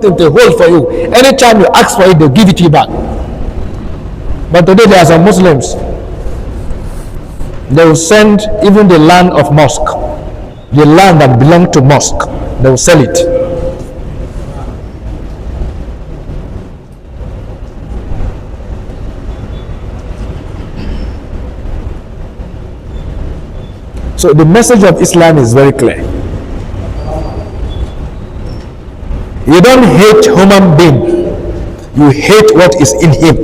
something to hold for you. Anytime you ask for it, they'll give it to you back. But today there are some Muslims, they will send even the land of mosque, the land that belongs to mosque, they will sell it. So the message of Islam is very clear. You don't hate human being, you hate what is in him.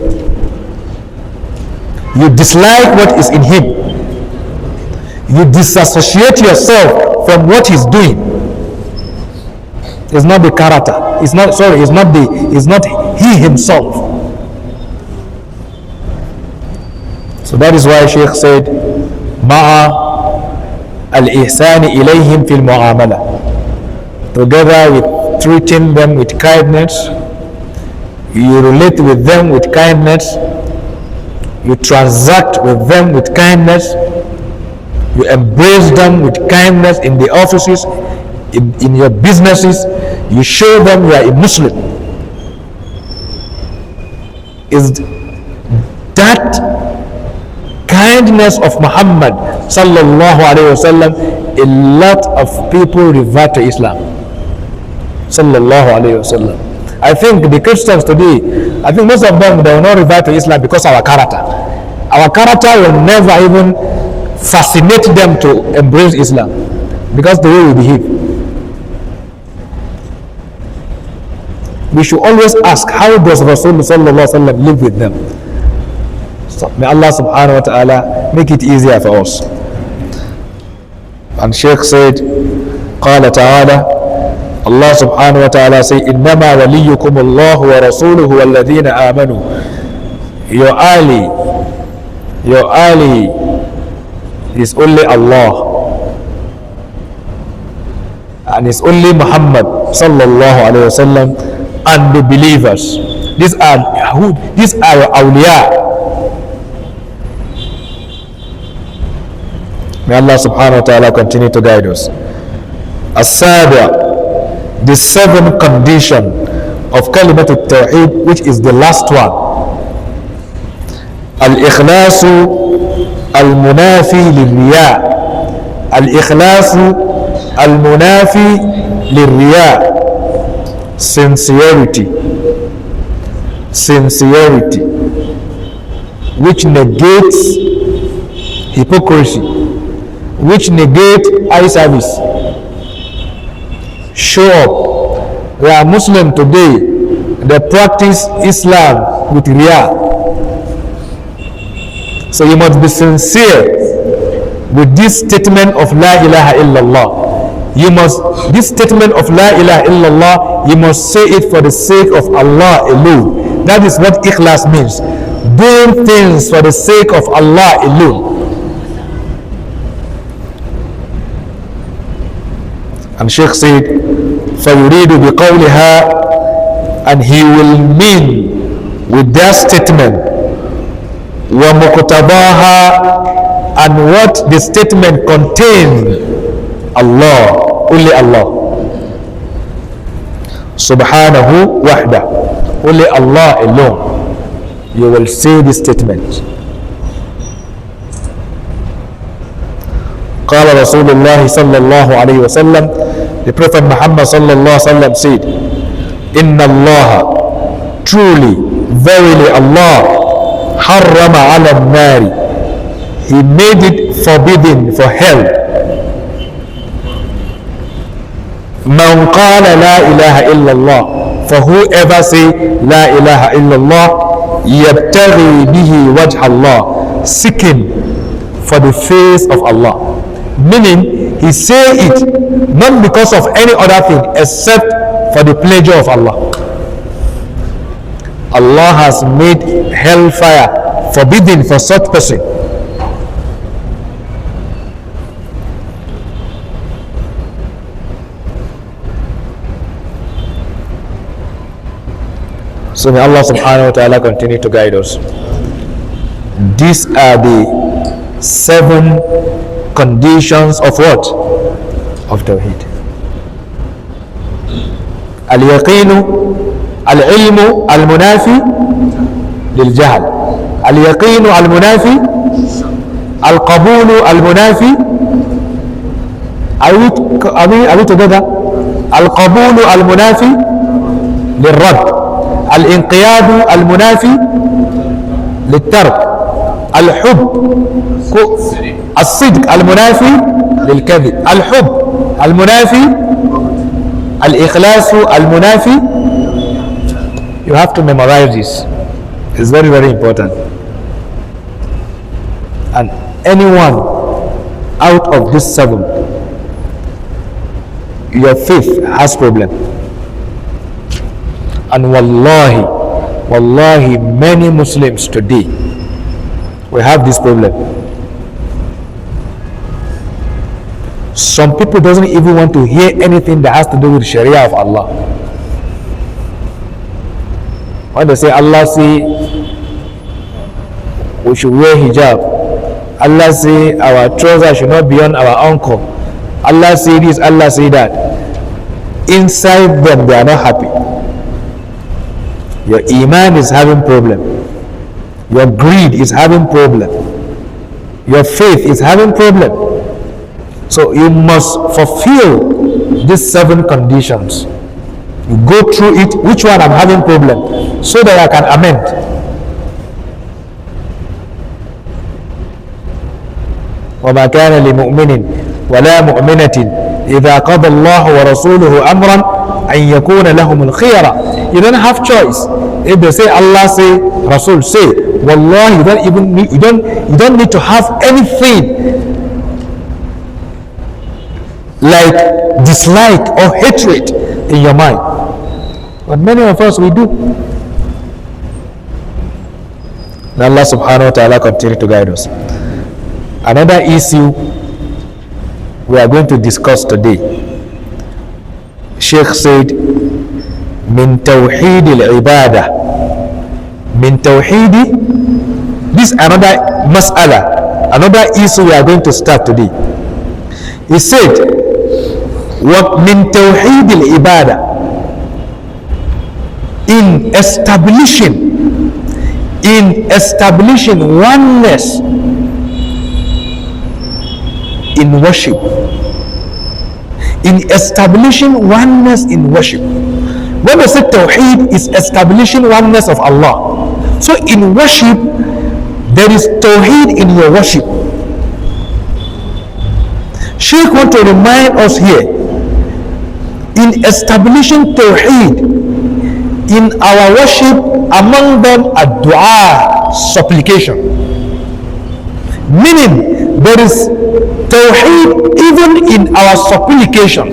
You dislike what is in him. You disassociate yourself from what he's doing. It's not the character. It's not he himself. So that is why Sheikh said, Ma'a al-ihsani ilayhim fil mu'amala. Together with treating them with kindness, you relate with them with kindness, you transact with them with kindness, you embrace them with kindness in the offices, in your businesses, you show them you are a Muslim. Is that kindness of Muhammad sallallahu alaihi wasallam? A lot of people revert to Islam sallallahu alaihi wasallam. I think the Christians today, I think most of them, they will not revert to Islam because our character will never even fascinate them to embrace Islam, because the way we behave. We should always ask, how does Rasulullah sallallahu alaihi wasallam live with them? So may Allah subhanahu wa ta'ala make it easier for us. And Sheikh said, قال تعالى, Allah subhanahu wa ta'ala say, إِنَّمَا وَلِيُّكُمُ اللَّهُ وَرَسُولُهُ وَالَّذِينَ آمَنُوا. Your ally is only Allah, and it's only Muhammad sallallahu alayhi wasallam and the believers. These are your awliya. May Allah subhanahu wa ta'ala continue to guide us. As-Sabi'a, the seventh condition of kalimat al-tawheed, which is the last one. Al-ikhlasu al-munafi lil-riya. Al-ikhlasu al-munafi lil-riya. Sincerity, which negates hypocrisy, which negates eye service. Show up. We are Muslim today, they practice Islam with riyah. So you must be sincere with this statement of La ilaha illallah. This statement of La ilaha illallah, you must say it for the sake of Allah alone. That is what ikhlas means. Doing things for the sake of Allah alone. And Sheikh said, فَيُرِيدُ بِقَوْلِهَا, and he will mean with that statement, وَمُقْتَضَاهَا, and what the statement contains, Allah, only Allah. Subhanahu wahda, only Allah alone. You will say this statement. قال رسول الله صلى الله عليه وسلم, the Prophet Muhammad صلى الله عليه وسلم said, إن الله, truly, verily Allah, حرم على النار, he made it forbidden for hell. من قال لا إله إلا الله, for whoever say لا إله إلا الله, يبتغي به وجه الله, seeking for the face of Allah. Meaning, he say it not because of any other thing except for the pleasure of Allah. Allah has made hellfire forbidden for such person. So may Allah subhanahu wa ta'ala continue to guide us. These are the 7 conditions of what? Of Tawheed. اليقين العلم المنافي للجهل. اليقين المنافي، القبول المنافي. Are we together? القبول المنافي للرد، الانقياد المنافي للترك، الحب، الصدق المنافي للكذب، الحب المنافي، الإخلاص المنافي. You have to memorize this. It's very, very important. And anyone out of this seven, your faith has problem. And wallahi, many Muslims today, we have this problem. Some people doesn't even want to hear anything that has to do with Sharia of Allah. When they say Allah say we should wear hijab, Allah say our trousers should not be on our ankle, Allah say this, Allah say that, inside them they are not happy. Your iman is having problem, your greed is having problem, your faith is having problem. So you must fulfill these 7 conditions. You go through it, which one I'm having problem, so that I can amend. وما كان لمؤمن ولا مؤمنة إذا قضى الله ورسوله أمرا أن يكون لهم الخيرة. You don't have choice. If they say Allah say, Rasul say, Wallah, you don't need to have anything like dislike or hatred in your mind. But many of us, we do. May Allah subhanahu wa ta'ala continue to guide us. Another issue we are going to discuss today. Sheikh said, min tawheed al-ibadah. Min tawheed, this is another mas'ala, another issue we are going to start today. He said, what min tawheed al-ibadah, in establishing oneness in worship. In establishing oneness in worship. When we say tawheed, is establishing oneness of Allah. So in worship, there is tawheed in your worship. Sheikh want to remind us here, in establishing tawheed in our worship, among them a dua, supplication. Meaning, there is tawheed even in our supplication.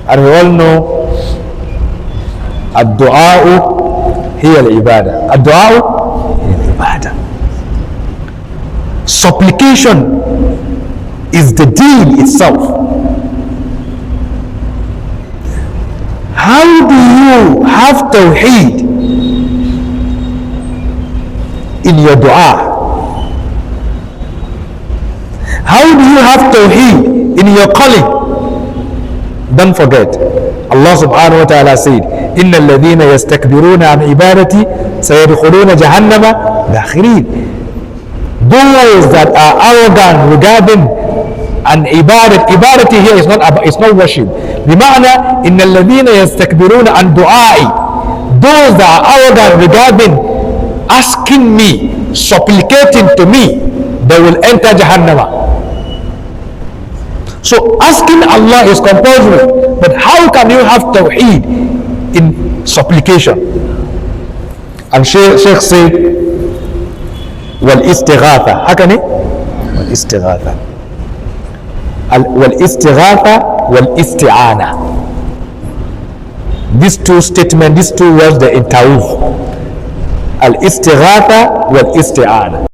And we all know ad-du'a hiya al-ibadah. Ad-du'a hiya al-ibadah. Supplication is the deed itself. How do you have tawheed in your dua? How do you have tawheed in your calling? Don't forget, Allah subhanahu wa ta'ala said, إِنَّ الَّذِينَ يَسْتَكْبِرُونَ عَنْ عِبَادَتِي سَيَدْخُلُونَ جَهَنَّمَ دَاخِرِينَ. Those that are arrogant regarding an ibadati here is not worship. بمعنى إن الذين يستكبرون عن دعائي, those that are arrogant regarding asking me, supplicating to me, they will enter Jahannam. So asking Allah is compulsory, but how can you have tawheed in supplication? And Sheikh said, wal-istighatha. How can it? Wal-istighatha. Wal-istighatha wal-isti'ana. These two statements, these two words, they interweave. Al-istighatha wal-isti'ana.